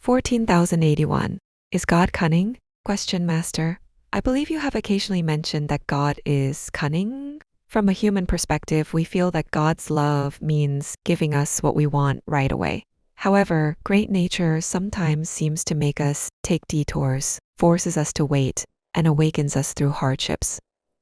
14,081. Is God cunning? Question Master. I believe you have occasionally mentioned that God is cunning. From a human perspective, we feel that God's love means giving us what we want right away. However, great nature sometimes seems to make us take detours, forces us to wait, and awakens us through hardships.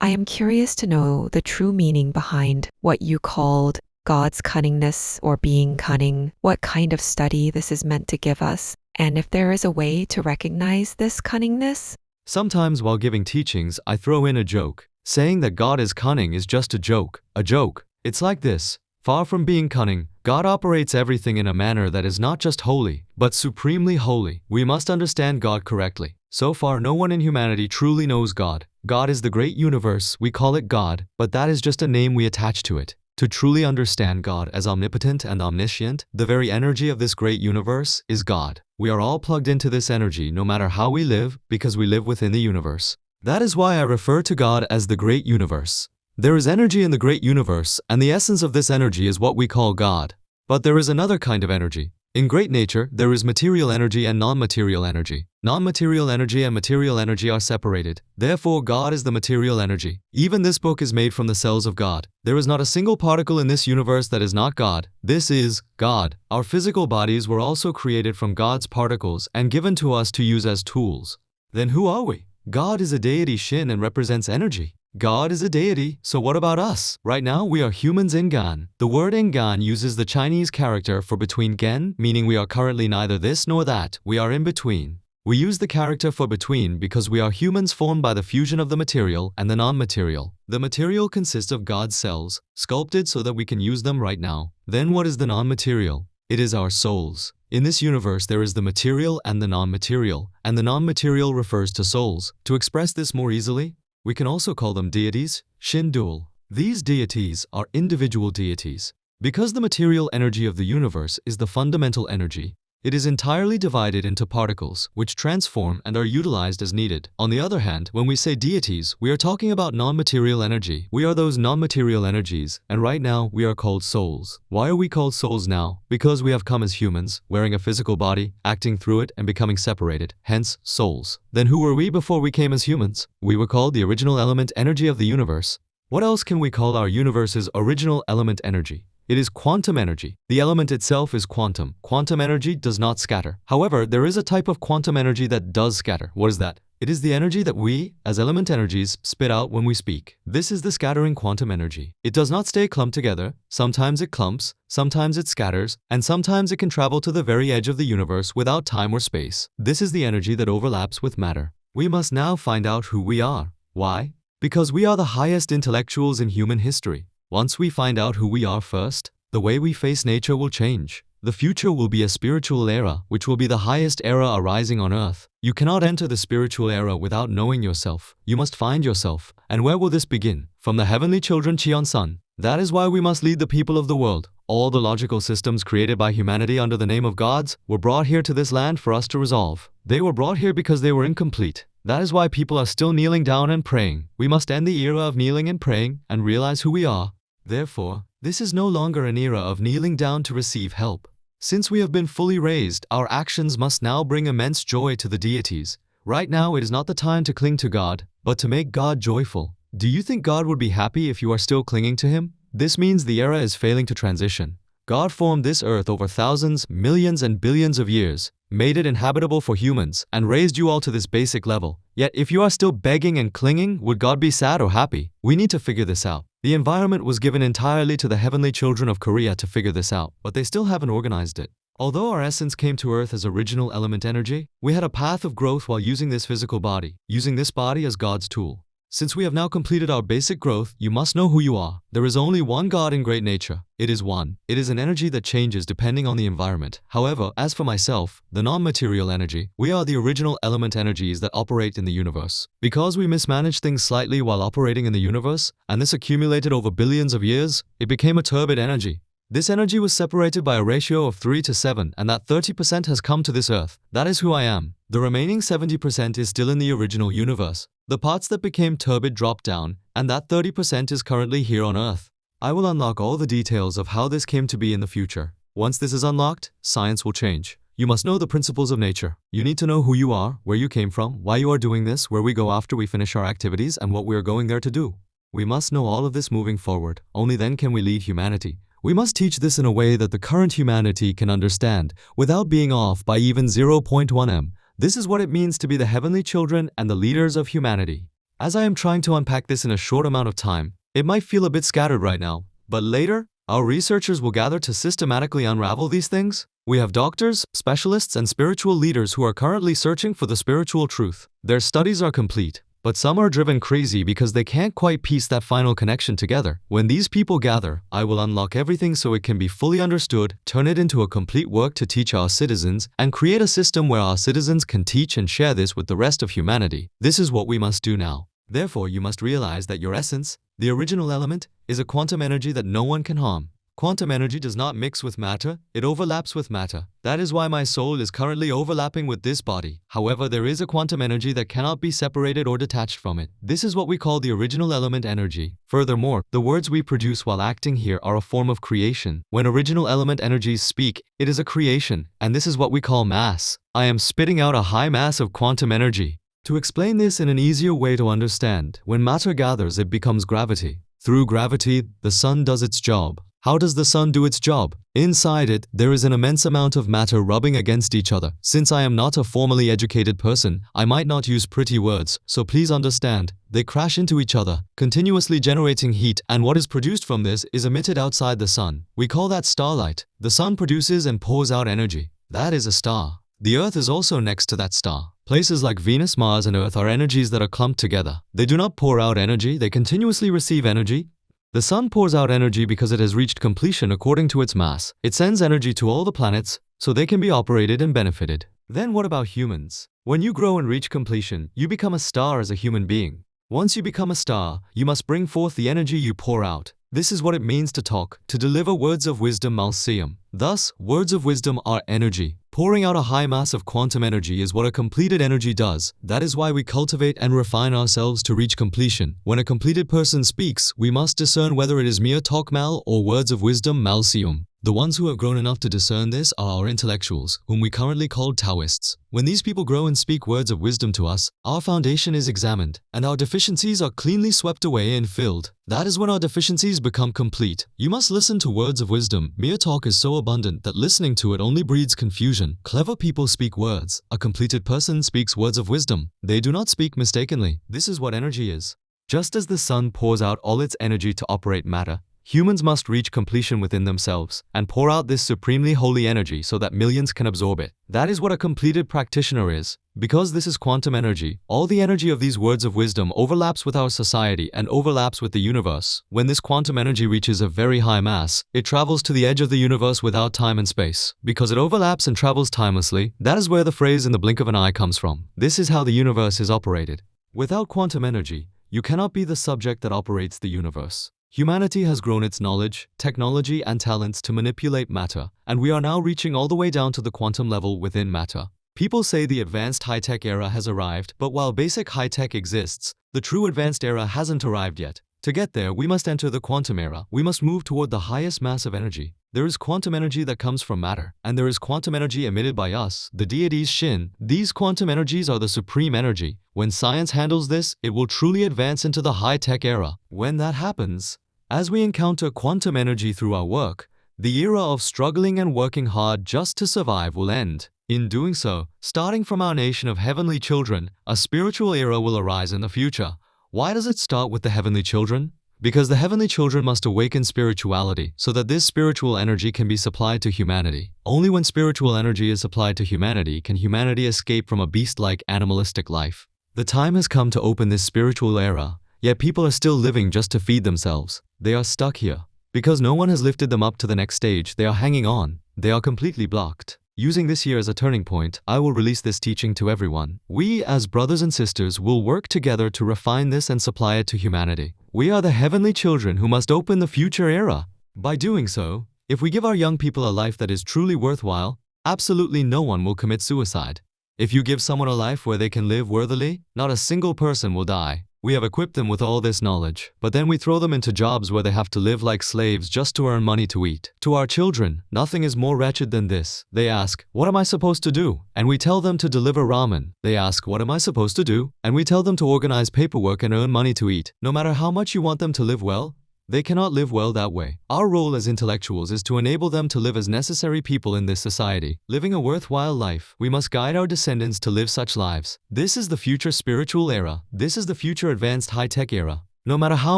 I am curious to know the true meaning behind what you called God's cunningness or being cunning, what kind of study this is meant to give us, and if there is a way to recognize this cunningness. Sometimes while giving teachings, I throw in a joke. Saying that God is cunning is just a joke. A joke. It's like this. Far from being cunning, God operates everything in a manner that is not just holy, but supremely holy. We must understand God correctly. So far, no one in humanity truly knows God. God is the great universe, we call it God, but that is just a name we attach to it. To truly understand God as omnipotent and omniscient, the very energy of this great universe is God. We are all plugged into this energy no matter how we live, because we live within the universe. That is why I refer to God as the great universe. There is energy in the great universe, and the essence of this energy is what we call God. But there is another kind of energy. In great nature, there is material energy and non-material energy. Non-material energy and material energy are separated. Therefore, God is the material energy. Even this book is made from the cells of God. There is not a single particle in this universe that is not God. This is God. Our physical bodies were also created from God's particles and given to us to use as tools. Then who are we? God is a deity Shin and represents energy. God is a deity, so what about us? Right now we are humans in Gan. The word in Gan uses the Chinese character for between Gen, meaning we are currently neither this nor that, we are in between. We use the character for between because we are humans formed by the fusion of the material and the non-material. The material consists of God's cells, sculpted so that we can use them right now. Then what is the non-material? It is our souls. In this universe there is the material and the non-material, and the non-material refers to souls. To express this more easily, we can also call them deities, Shin dual. These deities are individual deities. Because the material energy of the universe is the fundamental energy, it is entirely divided into particles, which transform and are utilized as needed. On the other hand, when we say deities, we are talking about non-material energy. We are those non-material energies, and right now we are called souls. Why are we called souls now? Because we have come as humans, wearing a physical body, acting through it, and becoming separated, hence souls. Then who were we before we came as humans? We were called the original element energy of the universe. What else can we call our universe's original element energy? It is quantum energy. The element itself is quantum. Quantum energy does not scatter. However, there is a type of quantum energy that does scatter. What is that? It is the energy that we, as element energies, spit out when we speak. This is the scattering quantum energy. It does not stay clumped together. Sometimes it clumps, sometimes it scatters, and sometimes it can travel to the very edge of the universe without time or space. This is the energy that overlaps with matter. We must now find out who we are. Why? Because we are the highest intellectuals in human history. Once we find out who we are first, the way we face nature will change. The future will be a spiritual era, which will be the highest era arising on earth. You cannot enter the spiritual era without knowing yourself. You must find yourself. And where will this begin? From the heavenly children Cheon-sun. That is why we must lead the people of the world. All the logical systems created by humanity under the name of gods were brought here to this land for us to resolve. They were brought here because they were incomplete. That is why people are still kneeling down and praying. We must end the era of kneeling and praying and realize who we are. Therefore, this is no longer an era of kneeling down to receive help. Since we have been fully raised, our actions must now bring immense joy to the deities. Right now, it is not the time to cling to God, but to make God joyful. Do you think God would be happy if you are still clinging to Him? This means the era is failing to transition. God formed this earth over thousands, millions, and billions of years, made it inhabitable for humans, and raised you all to this basic level. Yet, if you are still begging and clinging, would God be sad or happy? We need to figure this out. The environment was given entirely to the heavenly children of Korea to figure this out, but they still haven't organized it. Although our essence came to Earth as original element energy, we had a path of growth while using this physical body, using this body as God's tool. Since we have now completed our basic growth, you must know who you are. There is only one God in great nature. It is one. It is an energy that changes depending on the environment. However, as for myself, the non-material energy, we are the original element energies that operate in the universe. Because we mismanaged things slightly while operating in the universe, and this accumulated over billions of years, it became a turbid energy. This energy was separated by a ratio of 3 to 7, and that 30% has come to this earth. That is who I am. The remaining 70% is still in the original universe. The parts that became turbid dropped down, and that 30% is currently here on earth. I will unlock all the details of how this came to be in the future. Once this is unlocked, science will change. You must know the principles of nature. You need to know who you are, where you came from, why you are doing this, where we go after we finish our activities, and what we are going there to do. We must know all of this moving forward. Only then can we lead humanity. We must teach this in a way that the current humanity can understand, without being off by even 0.1 m. This is what it means to be the heavenly children and the leaders of humanity. As I am trying to unpack this in a short amount of time, it might feel a bit scattered right now, but later, our researchers will gather to systematically unravel these things. We have doctors, specialists, and spiritual leaders who are currently searching for the spiritual truth. Their studies are complete, but some are driven crazy because they can't quite piece that final connection together. When these people gather, I will unlock everything so it can be fully understood, turn it into a complete work to teach our citizens, and create a system where our citizens can teach and share this with the rest of humanity. This is what we must do now. Therefore, you must realize that your essence, the original element, is a quantum energy that no one can harm. Quantum energy does not mix with matter, it overlaps with matter. That is why my soul is currently overlapping with this body. However, there is a quantum energy that cannot be separated or detached from it. This is what we call the original element energy. Furthermore, the words we produce while acting here are a form of creation. When original element energies speak, it is a creation, and this is what we call mass. I am spitting out a high mass of quantum energy. To explain this in an easier way to understand, when matter gathers, it becomes gravity. Through gravity, the sun does its job. How does the sun do its job? Inside it, there is an immense amount of matter rubbing against each other. Since I am not a formally educated person, I might not use pretty words, so please understand. They crash into each other, continuously generating heat, and what is produced from this is emitted outside the sun. We call that starlight. The sun produces and pours out energy. That is a star. The Earth is also next to that star. Places like Venus, Mars, and Earth are energies that are clumped together. They do not pour out energy, they continuously receive energy. The sun pours out energy because it has reached completion according to its mass. It sends energy to all the planets, so they can be operated and benefited. Then what about humans? When you grow and reach completion, you become a star as a human being. Once you become a star, you must bring forth the energy you pour out. This is what it means to talk, to deliver words of wisdom malseum. Thus, words of wisdom are energy. Pouring out a high mass of quantum energy is what a completed energy does. That is why we cultivate and refine ourselves to reach completion. When a completed person speaks, we must discern whether it is mere talk mal or words of wisdom malseum. The ones who have grown enough to discern this are our intellectuals, whom we currently call Taoists. When these people grow and speak words of wisdom to us, our foundation is examined, and our deficiencies are cleanly swept away and filled. That is when our deficiencies become complete. You must listen to words of wisdom. Mere talk is so abundant that listening to it only breeds confusion. Clever people speak words. A completed person speaks words of wisdom. They do not speak mistakenly. This is what energy is. Just as the sun pours out all its energy to operate matter, humans must reach completion within themselves and pour out this supremely holy energy so that millions can absorb it. That is what a completed practitioner is. Because this is quantum energy, all the energy of these words of wisdom overlaps with our society and overlaps with the universe. When this quantum energy reaches a very high mass, it travels to the edge of the universe without time and space. Because it overlaps and travels timelessly, that is where the phrase "in the blink of an eye" comes from. This is how the universe is operated. Without quantum energy, you cannot be the subject that operates the universe. Humanity has grown its knowledge, technology, and talents to manipulate matter, and we are now reaching all the way down to the quantum level within matter. People say the advanced high-tech era has arrived, but while basic high-tech exists, the true advanced era hasn't arrived yet. To get there, we must enter the quantum era. We must move toward the highest mass of energy. There is quantum energy that comes from matter, and there is quantum energy emitted by us, the deities Shin. These quantum energies are the supreme energy. When science handles this, it will truly advance into the high-tech era. When that happens, as we encounter quantum energy through our work, the era of struggling and working hard just to survive will end. In doing so, starting from our nation of heavenly children, a spiritual era will arise in the future. Why does it start with the heavenly children? Because the heavenly children must awaken spirituality so that this spiritual energy can be supplied to humanity. Only when spiritual energy is supplied to humanity can humanity escape from a beast-like animalistic life. The time has come to open this spiritual era, yet people are still living just to feed themselves. They are stuck here. Because no one has lifted them up to the next stage, they are hanging on. They are completely blocked. Using this year as a turning point, I will release this teaching to everyone. We, as brothers and sisters, will work together to refine this and supply it to humanity. We are the heavenly children who must open the future era. By doing so, if we give our young people a life that is truly worthwhile, absolutely no one will commit suicide. If you give someone a life where they can live worthily, not a single person will die. We have equipped them with all this knowledge, but then we throw them into jobs where they have to live like slaves just to earn money to eat. To our children, nothing is more wretched than this. They ask, "What am I supposed to do?" And we tell them to deliver ramen. They ask, "What am I supposed to do?" And we tell them to organize paperwork and earn money to eat. No matter how much you want them to live well, they cannot live well that way. Our role as intellectuals is to enable them to live as necessary people in this society, living a worthwhile life. We must guide our descendants to live such lives. This is the future spiritual era. This is the future advanced high-tech era. No matter how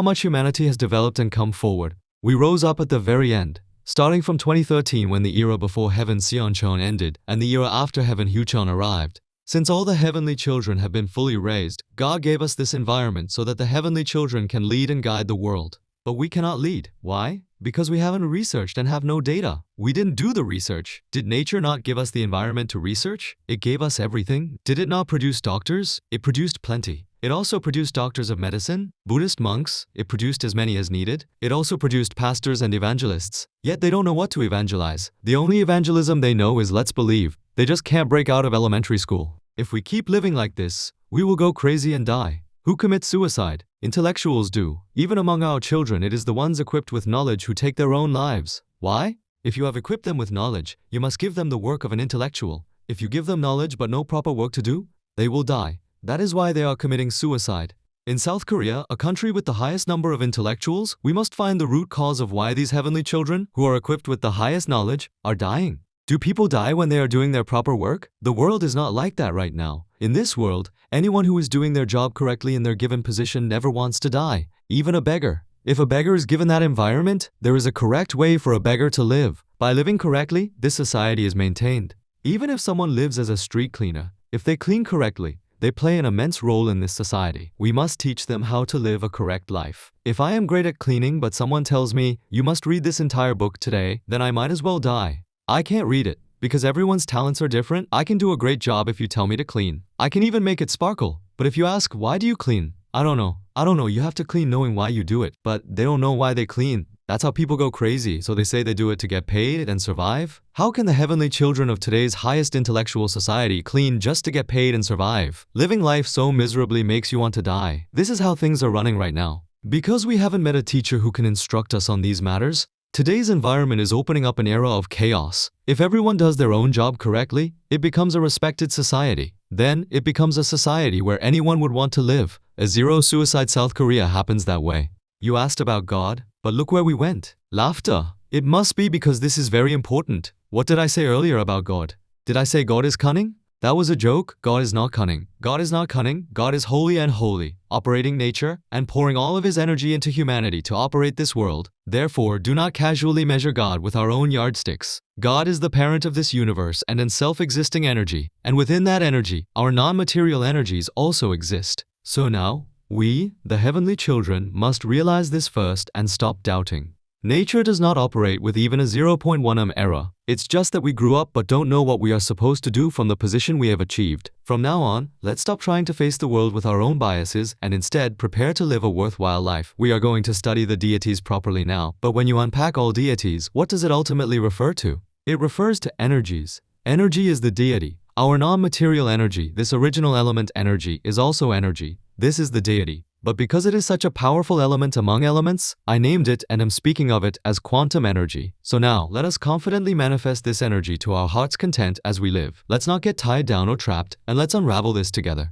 much humanity has developed and come forward, we rose up at the very end. Starting from 2013 when the era before heaven Sionchon ended and the era after heaven Huchon arrived. Since all the heavenly children have been fully raised, God gave us this environment so that the heavenly children can lead and guide the world. But we cannot lead. Why? Because we haven't researched and have no data. We didn't do the research. Did nature not give us the environment to research? It gave us everything. Did it not produce doctors? It produced plenty. It also produced doctors of medicine, Buddhist monks. It produced as many as needed. It also produced pastors and evangelists. Yet they don't know what to evangelize. The only evangelism they know is let's believe. They just can't break out of elementary school. If we keep living like this, we will go crazy and die. Who commits suicide? Intellectuals do. Even among our children, it is the ones equipped with knowledge who take their own lives. Why? If you have equipped them with knowledge, you must give them the work of an intellectual. If you give them knowledge but no proper work to do, they will die. That is why they are committing suicide. In South Korea, a country with the highest number of intellectuals, we must find the root cause of why these heavenly children, who are equipped with the highest knowledge, are dying. Do people die when they are doing their proper work? The world is not like that right now. In this world, anyone who is doing their job correctly in their given position never wants to die, even a beggar. If a beggar is given that environment, there is a correct way for a beggar to live. By living correctly, this society is maintained. Even if someone lives as a street cleaner, if they clean correctly, they play an immense role in this society. We must teach them how to live a correct life. If I am great at cleaning but someone tells me, "You must read this entire book today," then I might as well die. I can't read it. Because everyone's talents are different, I can do a great job if you tell me to clean. I can even make it sparkle. But if you ask, "Why do you clean?" I don't know. You have to clean knowing why you do it. But they don't know why they clean. That's how people go crazy, so they say they do it to get paid and survive. How can the heavenly children of today's highest intellectual society clean just to get paid and survive? Living life so miserably makes you want to die. This is how things are running right now. Because we haven't met a teacher who can instruct us on these matters, today's environment is opening up an era of chaos. If everyone does their own job correctly, it becomes a respected society. Then, it becomes a society where anyone would want to live. A zero-suicide South Korea happens that way. You asked about God, but look where we went. Laughter. It must be because this is very important. What did I say earlier about God? Did I say God is cunning? That was a joke. God is not cunning. God is not cunning. God is holy and holy, operating nature and pouring all of his energy into humanity to operate this world. Therefore, do not casually measure God with our own yardsticks. God is the parent of this universe and in self-existing energy, and within that energy, our non-material energies also exist. So now, we, the heavenly children, must realize this first and stop doubting. Nature does not operate with even a 0.1 error. It's just that we grew up but don't know what we are supposed to do from the position we have achieved. From now on, let's stop trying to face the world with our own biases and instead prepare to live a worthwhile life. We are going to study the deities properly now, but when you unpack all deities, what does it ultimately refer to? It refers to energies. Energy is the deity. Our non-material energy, this original element energy, is also energy. This is the deity. But because it is such a powerful element among elements, I named it and am speaking of it as quantum energy. So now, let us confidently manifest this energy to our heart's content as we live. Let's not get tied down or trapped, and let's unravel this together.